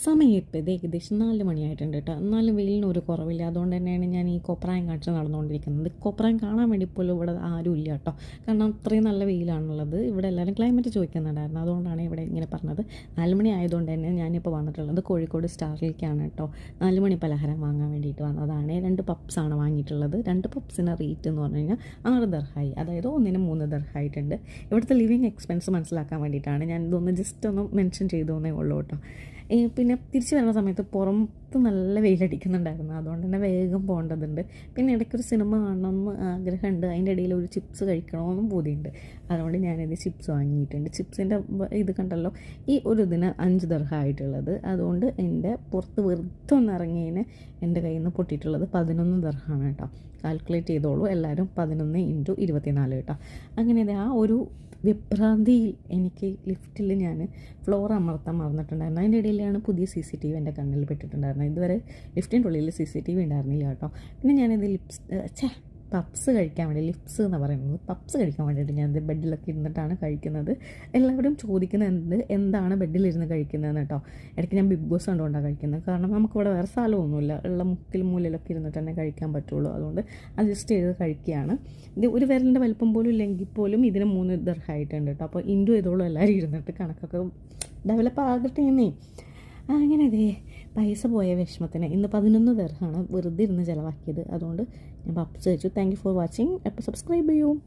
സമയം ഇപ്പോൾ ഇത് ഏകദേശം 4 മണിയായിട്ടുണ്ട് കേട്ടോ. എന്നാലും വെയിലിന് ഒരു കുറവില്ല. അതുകൊണ്ട് തന്നെയാണ് ഞാൻ ഈ കോപ്രായം കാണിച്ച് നടന്നുകൊണ്ടിരിക്കുന്നത്. കോപ്രായം കാണാൻ വേണ്ടി പോലും ഇവിടെ ആരും ഇല്ല കേട്ടോ. കാരണം അത്രയും നല്ല വെയിലാണുള്ളത്. ഇവിടെ എല്ലാവരും ക്ലൈമറ്റ് ചോദിക്കുന്നുണ്ടായിരുന്നു. അതുകൊണ്ടാണ് ഇവിടെ ഇങ്ങനെ പറഞ്ഞത്. 4 മണി ആയതുകൊണ്ട് തന്നെ ഞാനിപ്പോൾ വന്നിട്ടുള്ളത് കോഴിക്കോട് സ്റ്റാറിലേക്കാണ് കേട്ടോ. 4 മണി പലഹാരം വാങ്ങാൻ വേണ്ടിയിട്ട് വന്നതാണ്. 2 പപ്സാണ് വാങ്ങിയിട്ടുള്ളത്. 2 പപ്സിന് റേറ്റ് എന്ന് പറഞ്ഞു കഴിഞ്ഞാൽ 6 ദർഹായി, അതായത് ഒന്നിന് 3 ദർഹായിട്ടുണ്ട്. ഇവിടുത്തെ ലിവിങ് എക്സ്പെൻസ് മനസ്സിലാക്കാൻ വേണ്ടിയിട്ടാണ് ഞാൻ ഇതൊന്ന് ജസ്റ്റ് ഒന്ന് മെൻഷൻ ചെയ്തു എന്നേ ഉള്ളൂ കേട്ടോ. പിന്നെ തിരിച്ച് വരുന്ന സമയത്ത് പുറത്ത് നല്ല വെയിലടിക്കുന്നുണ്ടായിരുന്നു. അതുകൊണ്ട് തന്നെ വേഗം പോകേണ്ടതുണ്ട്. പിന്നെ ഇടയ്ക്കൊരു സിനിമ കാണണമെന്ന് ആഗ്രഹമുണ്ട്. അതിൻ്റെ ഇടയിൽ ഒരു ചിപ്സ് കഴിക്കണമെന്നും പൂതിയുണ്ട്. അതുകൊണ്ട് ഞാനിത് ചിപ്സ് വാങ്ങിയിട്ടുണ്ട്. ചിപ്സിൻ്റെ ഇത് കണ്ടല്ലോ, ഈ ഒരു ഇതിന് 5 ദർഹമായിട്ടുള്ളത്. അതുകൊണ്ട് എൻ്റെ പുറത്ത് വെറുതെ ഒന്ന് ഇറങ്ങിയതിന് എൻ്റെ കയ്യിൽ നിന്ന് പൊട്ടിയിട്ടുള്ളത് 11 ദർഹമാണ് കേട്ടോ. കാൽക്കുലേറ്റ് ചെയ്തോളൂ എല്ലാവരും. 11 × 24 കേട്ടോ. അങ്ങനെ ആ ഒരു വിഭ്രാന്തിയിൽ എനിക്ക് ലിഫ്റ്റിൽ ഞാൻ ഫ്ലോർ അമർത്താൻ മറന്നിട്ടുണ്ടായിരുന്നു. അതിൻ്റെ ഇടയിലാണ് പുതിയ CCTV എൻ്റെ കണ്ണിൽ പെട്ടിട്ടുണ്ടായിരുന്നത്. ഇതുവരെ ലിഫ്റ്റിൻ്റെ ഉള്ളിൽ CCTV ഉണ്ടായിരുന്നില്ല കേട്ടോ. പിന്നെ ഞാനിത് പപ്സ് കഴിക്കാൻ വേണ്ടി, ലിപ്സ് എന്ന് പറയുന്നത് പപ്സ് കഴിക്കാൻ വേണ്ടിയിട്ട് ഞാനിത് ബെഡിലൊക്കെ ഇരുന്നിട്ടാണ് കഴിക്കുന്നത്. എല്ലാവരും ചോദിക്കുന്നത് എന്താണ് ബെഡിലിരുന്ന് കഴിക്കുന്നതെന്ന് കേട്ടോ. ഇടയ്ക്ക് ഞാൻ ബിഗ് ബോസ് കണ്ടുകൊണ്ടാണ് കഴിക്കുന്നത്. കാരണം നമുക്കിവിടെ വേറെ സ്ഥലമൊന്നുമില്ല. ഉള്ള മുക്കിലും മൂലയിലൊക്കെ ഇരുന്നിട്ട് തന്നെ കഴിക്കാൻ പറ്റുള്ളൂ. അതുകൊണ്ട് അഡ്ജസ്റ്റ് ചെയ്ത് കഴിക്കുകയാണ്. ഇത് ഒരു വിരലിൻ്റെ വലിപ്പം പോലും ഇല്ലെങ്കിൽ പോലും ഇതിന് 3 ദർഹമായിട്ടുണ്ട് കേട്ടോ. അപ്പോൾ ഇൻഡു ചെയ്തോളൂ എല്ലാവരും ഇരുന്നിട്ട്. കണക്കൊക്കെ ഡെവലപ്പ് ആകട്ടെ എന്നേ. അങ്ങനെ പൈസ പോയ വിഷമത്തിന് ഇന്ന് 11 ദർഹമാണ് വെറുതെ ഇരുന്ന് ചിലവാക്കിയത്. അതുകൊണ്ട് ഞാൻ പപ്സ് കഴിച്ചു. Thank you for watching. അപ്പോൾ സബ്സ്ക്രൈബ് ചെയ്യൂ.